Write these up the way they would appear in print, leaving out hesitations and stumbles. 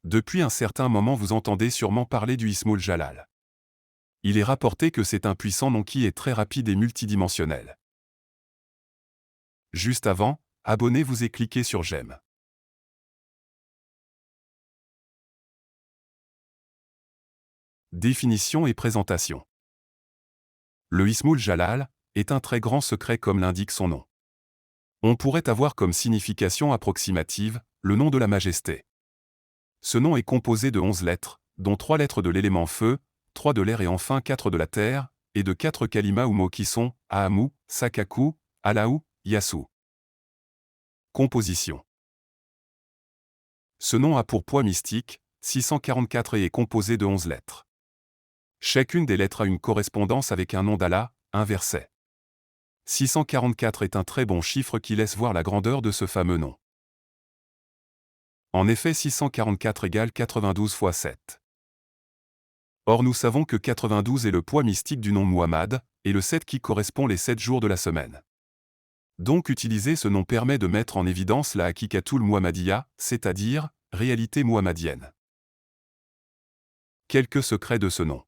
Depuis un certain moment vous entendez sûrement parler du Ismoul Jalal. Il est rapporté que c'est un puissant nom qui est très rapide et multidimensionnel. Juste avant, abonnez-vous et cliquez sur j'aime. Définition et présentation. Le Ismoul Jalal est un très grand secret comme l'indique son nom. On pourrait avoir comme signification approximative le nom de la majesté. Ce nom est composé de 11 lettres, dont 3 lettres de l'élément feu, 3 de l'air et enfin 4 de la terre, et de 4 kalimas ou mots qui sont Ahamu, Sakaku, Allahu, Yassou. Composition. Ce nom a pour poids mystique 644 et est composé de 11 lettres. Chacune des lettres a une correspondance avec un nom d'Allah, un verset. 644 est un très bon chiffre qui laisse voir la grandeur de ce fameux nom. En effet 644 égale 92 fois 7. Or nous savons que 92 est le poids mystique du nom Muhammad, et le 7 qui correspond les 7 jours de la semaine. Donc utiliser ce nom permet de mettre en évidence la Hakikatul Muhammadiyya, c'est-à-dire, réalité muhammadienne. Quelques secrets de ce nom.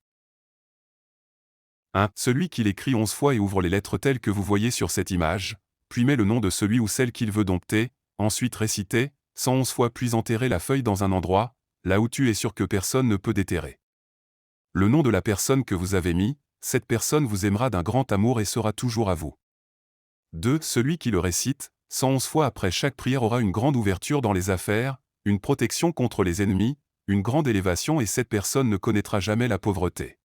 1. Celui qui l'écrit 11 fois et ouvre les lettres telles que vous voyez sur cette image, puis met le nom de celui ou celle qu'il veut dompter, ensuite réciter, 111 fois puis enterrer la feuille dans un endroit, là où tu es sûr que personne ne peut déterrer. Le nom de la personne que vous avez mis, cette personne vous aimera d'un grand amour et sera toujours à vous. 2. Celui qui le récite, 111 fois après chaque prière aura une grande ouverture dans les affaires, une protection contre les ennemis, une grande élévation et cette personne ne connaîtra jamais la pauvreté.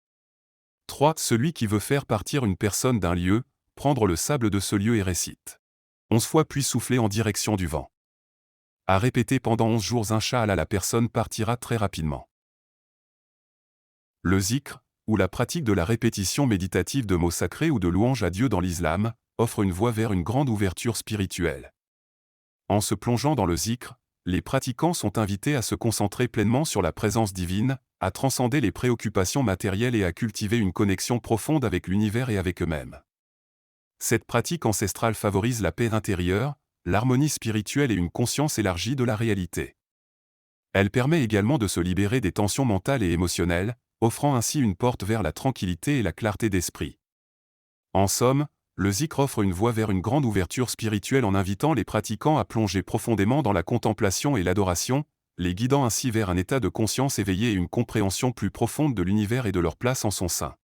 3. Celui qui veut faire partir une personne d'un lieu, prendre le sable de ce lieu et récite 11 fois puis souffler en direction du vent. À répéter pendant 11 jours Inch'Allah la personne partira très rapidement. Le zikr, ou la pratique de la répétition méditative de mots sacrés ou de louanges à Dieu dans l'islam, offre une voie vers une grande ouverture spirituelle. En se plongeant dans le zikr, les pratiquants sont invités à se concentrer pleinement sur la présence divine, à transcender les préoccupations matérielles et à cultiver une connexion profonde avec l'univers et avec eux-mêmes. Cette pratique ancestrale favorise la paix intérieure, l'harmonie spirituelle et une conscience élargie de la réalité. Elle permet également de se libérer des tensions mentales et émotionnelles, offrant ainsi une porte vers la tranquillité et la clarté d'esprit. En somme, le zikr offre une voie vers une grande ouverture spirituelle en invitant les pratiquants à plonger profondément dans la contemplation et l'adoration, les guidant ainsi vers un état de conscience éveillé et une compréhension plus profonde de l'univers et de leur place en son sein.